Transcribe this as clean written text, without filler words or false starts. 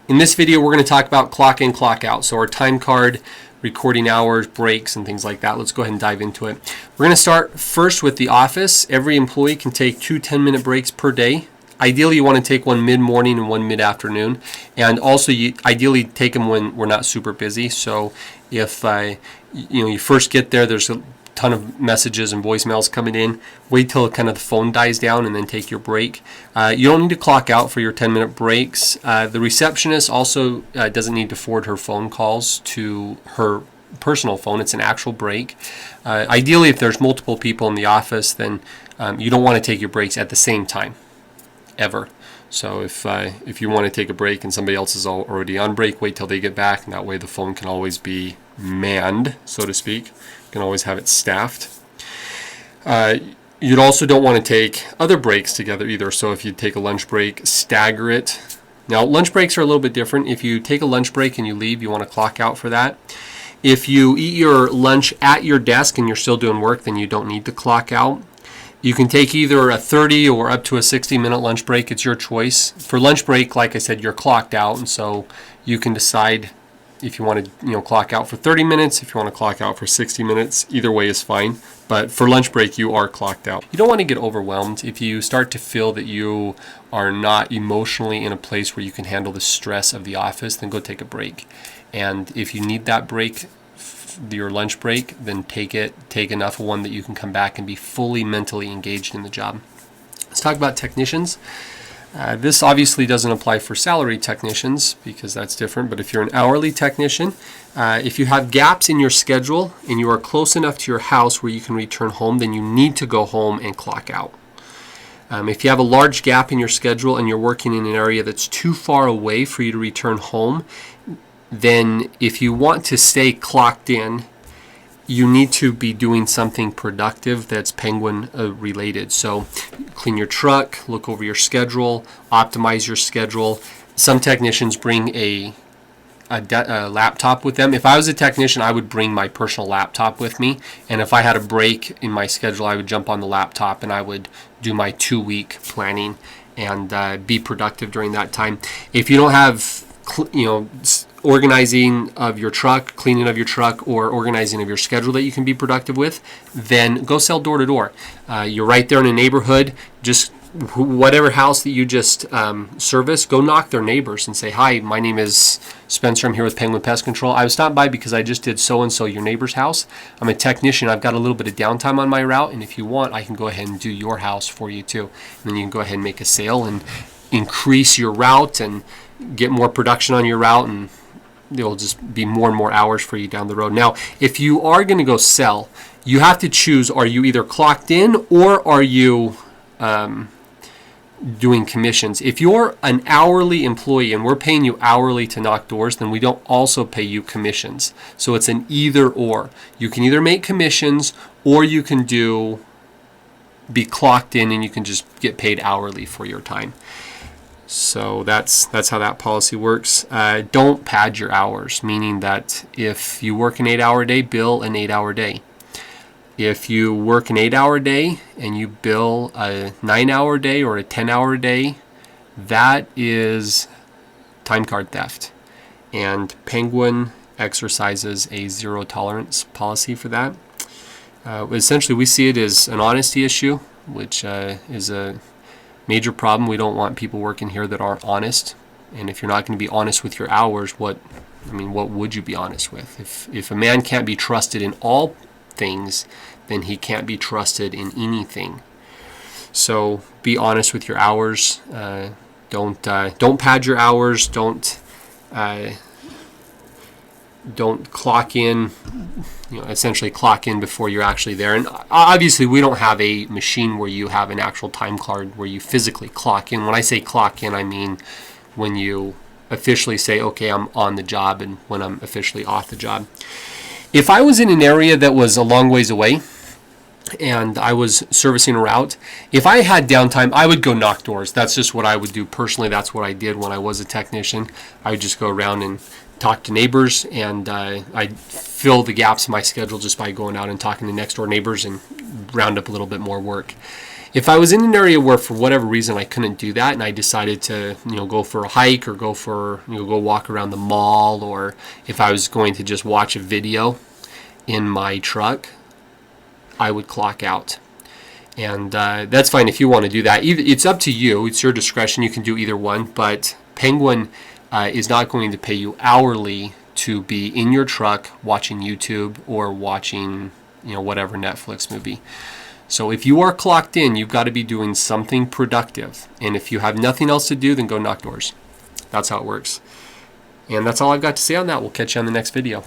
In this video, we're going to talk about clock in, clock out. So our time card, recording hours, breaks, and things like that. Let's go ahead and dive into it. We're going to start first with the office. Every employee can take 2 10-minute breaks per day. Ideally, you want to take one mid-morning and one mid-afternoon. And also, you ideally take them when we're not super busy. So if you first get there, there's a ton of messages and voicemails coming in. Wait till kind of the phone dies down and then take your break. You don't need to clock out for your 10-minute breaks. The receptionist also doesn't need to forward her phone calls to her personal phone. It's an actual break. Ideally, if there's multiple people in the office, then you don't want to take your breaks at the same time, ever. So if you want to take a break and somebody else is already on break, wait till they get back, and that way the phone can always be manned, so to speak. You can always have it staffed. You also don't want to take other breaks together either. So if you take a lunch break, stagger it. Now, lunch breaks are a little bit different. If you take a lunch break and you leave, you want to clock out for that. If you eat your lunch at your desk and you're still doing work, then you don't need to clock out. You can take either a 30 or up to a 60-minute lunch break. It's your choice. For lunch break, like I said, you're clocked out, and so you can decide if you want to clock out for 30 minutes, if you want to clock out for 60 minutes. Either way is fine. But for lunch break, you are clocked out. You don't want to get overwhelmed. If you start to feel that you are not emotionally in a place where you can handle the stress of the office, then go take a break. And if you need that break, your lunch break, then take enough of one that you can come back and be fully mentally engaged in the job. Let's talk about technicians. This obviously doesn't apply for salary technicians because that's different, but if you're an hourly technician, if you have gaps in your schedule and you are close enough to your house where you can return home, then you need to go home and clock out. If you have a large gap in your schedule and you're working in an area that's too far away for you to return home, then if you want to stay clocked in, you need to be doing something productive that's Penguin related. So clean your truck, look over your schedule, optimize your schedule. Some technicians bring a laptop with them. If I was a technician, I would bring my personal laptop with me. And if I had a break in my schedule, I would jump on the laptop and I would do my 2-week planning and be productive during that time. If you don't have organizing of your truck, cleaning of your truck, or organizing of your schedule that you can be productive with, then go sell door to door. You're right there in a neighborhood. Just whatever house that you just service, go knock their neighbors and say, "Hi, my name is Spencer. I'm here with Penguin Pest Control. I was stopping by because I just did so-and-so your neighbor's house. I'm a technician. I've got a little bit of downtime on my route, and if you want, I can go ahead and do your house for you too." And then you can go ahead and make a sale and increase your route and get more production on your route, and there'll just be more and more hours for you down the road. Now, if you are going to go sell, you have to choose, are you either clocked in or are you doing commissions? If you're an hourly employee and we're paying you hourly to knock doors, then we don't also pay you commissions. So it's an either or. You can either make commissions or you can be clocked in and you can just get paid hourly for your time. So that's how that policy works. Don't pad your hours, meaning that if you work an 8-hour day, bill an 8-hour day. If you work an 8-hour day and you bill a 9-hour day or a 10-hour day, that is time card theft. And Penguin exercises a zero tolerance policy for that. Essentially, we see it as an honesty issue, which is a major problem. We don't want people working here that aren't honest. And if you're not going to be honest with your hours, what would you be honest with? If a man can't be trusted in all things, then he can't be trusted in anything. So be honest with your hours. Don't pad your hours. Don't clock in. Essentially clock in before you're actually there. And obviously, we don't have a machine where you have an actual time card where you physically clock in. When I say clock in, I mean when you officially say, okay, I'm on the job, and when I'm officially off the job. If I was in an area that was a long ways away and I was servicing a route, if I had downtime, I would go knock doors. That's just what I would do personally. That's what I did when I was a technician. I would just go around and talk to neighbors, and I'd fill the gaps in my schedule just by going out and talking to next door neighbors and round up a little bit more work. If I was in an area where for whatever reason I couldn't do that and I decided to, go for a hike or go walk around the mall, or if I was going to just watch a video in my truck, I would clock out. And that's fine if you want to do that. It's up to you. It's your discretion. You can do either one. But Penguin is not going to pay you hourly to be in your truck watching YouTube or watching, whatever Netflix movie. So if you are clocked in, you've got to be doing something productive. And if you have nothing else to do, then go knock doors. That's how it works. And that's all I've got to say on that. We'll catch you on the next video.